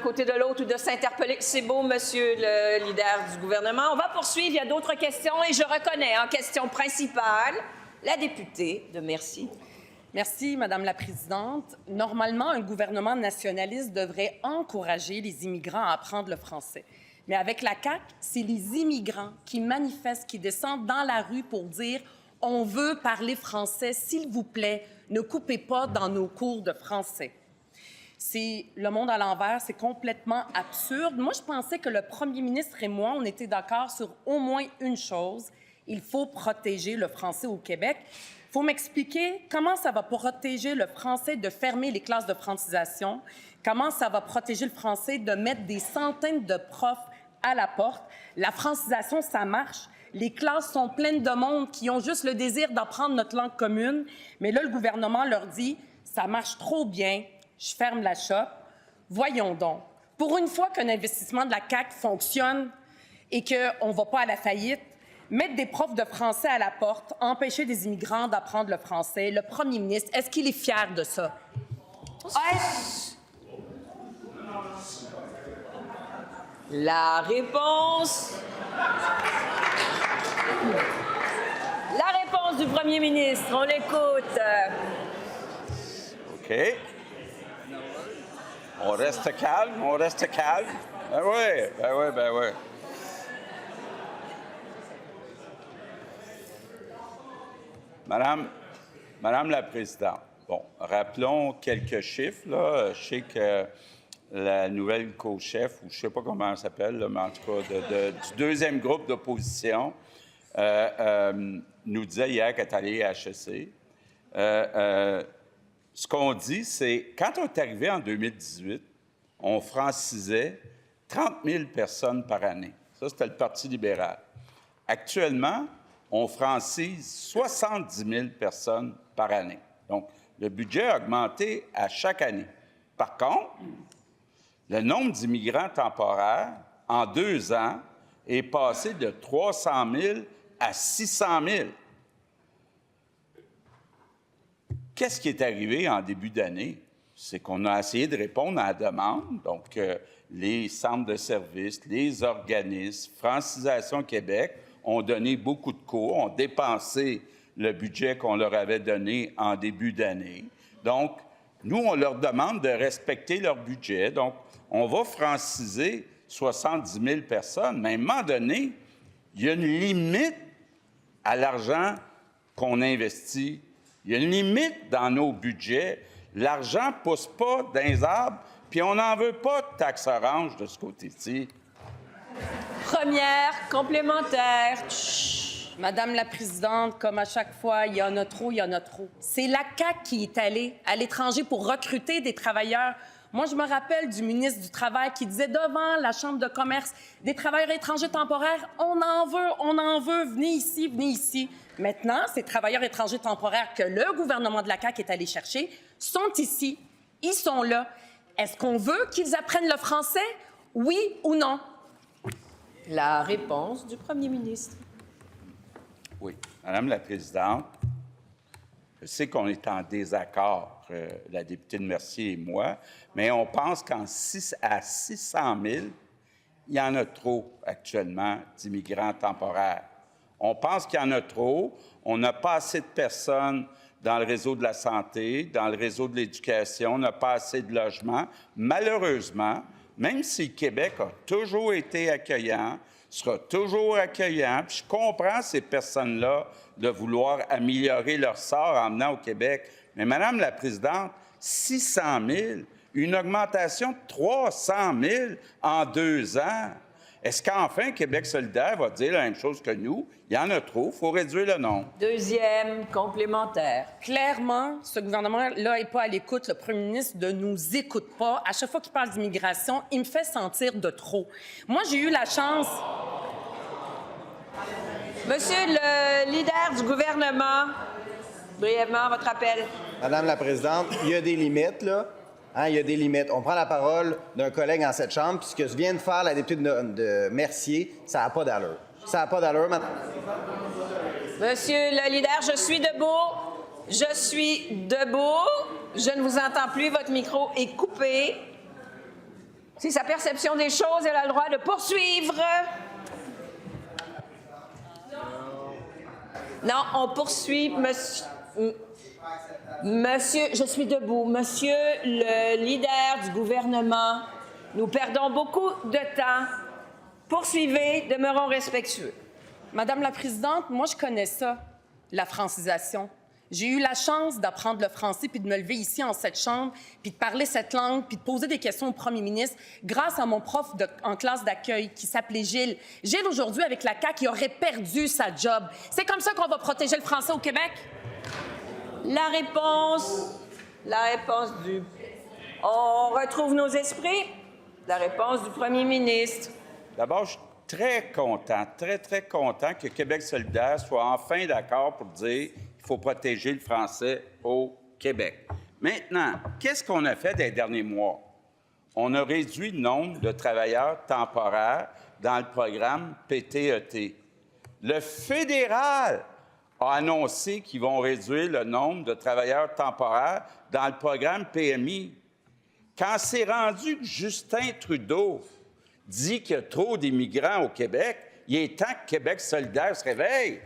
Côté de l'autre ou de s'interpeller. C'est beau, monsieur le leader du gouvernement. On va poursuivre. Il y a d'autres questions et je reconnais en question principale la députée de Mercier. Merci, Madame la Présidente. Normalement, un gouvernement nationaliste devrait encourager les immigrants à apprendre le français. Mais avec la CAQ, c'est les immigrants qui manifestent, qui descendent dans la rue pour dire « On veut parler français, s'il vous plaît, ne coupez pas dans nos cours de français ». C'est le monde à l'envers, c'est complètement absurde. Moi, je pensais que le premier ministre et moi, on était d'accord sur au moins une chose. Il faut protéger le français au Québec. Il faut m'expliquer comment ça va protéger le français de fermer les classes de francisation, comment ça va protéger le français de mettre des centaines de profs à la porte. La francisation, ça marche. Les classes sont pleines de monde qui ont juste le désir d'apprendre notre langue commune. Mais là, le gouvernement leur dit « ça marche trop bien ». Je ferme la shop. Voyons donc. Pour une fois qu'un investissement de la CAQ fonctionne et qu'on ne va pas à la faillite, mettre des profs de français à la porte, empêcher des immigrants d'apprendre le français, le premier ministre, est-ce qu'il est fier de ça? La réponse... La réponse du premier ministre, on l'écoute. OK. On reste calme, on reste calme. Ben oui, ben oui, ben oui. Madame la Présidente, bon, rappelons quelques chiffres, là. Je sais que la nouvelle co-chef, ou je ne sais pas comment elle s'appelle, là, mais en tout cas, du deuxième groupe d'opposition, nous disait hier qu'elle est allée à HEC. Ce qu'on dit, c'est, quand on est arrivé en 2018, on francisait 30 000 personnes par année. Ça, c'était le Parti libéral. Actuellement, on francise 70 000 personnes par année. Donc, le budget a augmenté à chaque année. Par contre, le nombre d'immigrants temporaires, en 2 ans, est passé de 300 000 à 600 000. Qu'est-ce qui est arrivé en début d'année? C'est qu'on a essayé de répondre à la demande. Donc, les centres de services, les organismes, Francisation Québec ont donné beaucoup de cours, ont dépensé le budget qu'on leur avait donné en début d'année. Donc, nous, on leur demande de respecter leur budget. Donc, on va franciser 70 000 personnes. Mais à un moment donné, il y a une limite à l'argent qu'on investit. Il y a une limite dans nos budgets. L'argent ne pousse pas dans les arbres, puis on n'en veut pas de taxe orange de ce côté-ci. Première complémentaire. Chut. Madame la Présidente, comme à chaque fois, il y en a trop, il y en a trop. C'est la CAQ qui est allée à l'étranger pour recruter des travailleurs. Moi, je me rappelle du ministre du Travail qui disait devant la Chambre de commerce, des travailleurs étrangers temporaires, on en veut, venez ici, venez ici. Maintenant, ces travailleurs étrangers temporaires que le gouvernement de la CAQ est allé chercher sont ici, ils sont là. Est-ce qu'on veut qu'ils apprennent le français? Oui ou non? La réponse du premier ministre. Oui. Madame la Présidente, je sais qu'on est en désaccord, la députée de Mercier et moi, mais on pense qu'à 600 000, il y en a trop actuellement d'immigrants temporaires. On pense qu'il y en a trop. On n'a pas assez de personnes dans le réseau de la santé, dans le réseau de l'éducation. On n'a pas assez de logements. Malheureusement, même si le Québec a toujours été accueillant, sera toujours accueillant, puis je comprends ces personnes-là de vouloir améliorer leur sort en venant au Québec. Mais Madame la Présidente, 600 000, une augmentation de 300 000 en 2 ans. Est-ce qu'enfin, Québec solidaire va dire la même chose que nous? Il y en a trop, il faut réduire le nombre. Deuxième complémentaire. Clairement, ce gouvernement-là n'est pas à l'écoute. Le premier ministre ne nous écoute pas. À chaque fois qu'il parle d'immigration, il me fait sentir de trop. Moi, j'ai eu la chance... Monsieur le leader du gouvernement, brièvement, votre appel. Madame la Présidente, il y a des limites, là. Hein, il y a des limites. On prend la parole d'un collègue en cette Chambre, puis ce que vient de faire la députée de Mercier, ça n'a pas d'allure. Ça n'a pas d'allure, madame. Monsieur le leader, je suis debout. Je suis debout. Je ne vous entends plus. Votre micro est coupé. C'est sa perception des choses, elle a le droit de poursuivre. Non, on poursuit, monsieur, je suis debout. Monsieur le leader du gouvernement, nous perdons beaucoup de temps. Poursuivez, demeurons respectueux. Madame la Présidente, moi, je connais ça, la francisation. J'ai eu la chance d'apprendre le français puis de me lever ici en cette chambre puis de parler cette langue puis de poser des questions au premier ministre grâce à mon prof en classe d'accueil qui s'appelait Gilles. Gilles, aujourd'hui, avec la CAQ, il aurait perdu sa job. C'est comme ça qu'on va protéger le français au Québec? La réponse du... On retrouve nos esprits. La réponse du premier ministre. D'abord, je suis très content que Québec solidaire soit enfin d'accord pour dire qu'il faut protéger le français au Québec. Maintenant, qu'est-ce qu'on a fait des derniers mois? On a réduit le nombre de travailleurs temporaires dans le programme PTET. Le fédéral a annoncé qu'ils vont réduire le nombre de travailleurs temporaires dans le programme PMI. Quand c'est rendu que Justin Trudeau dit qu'il y a trop d'immigrants au Québec, il est temps que Québec solidaire se réveille.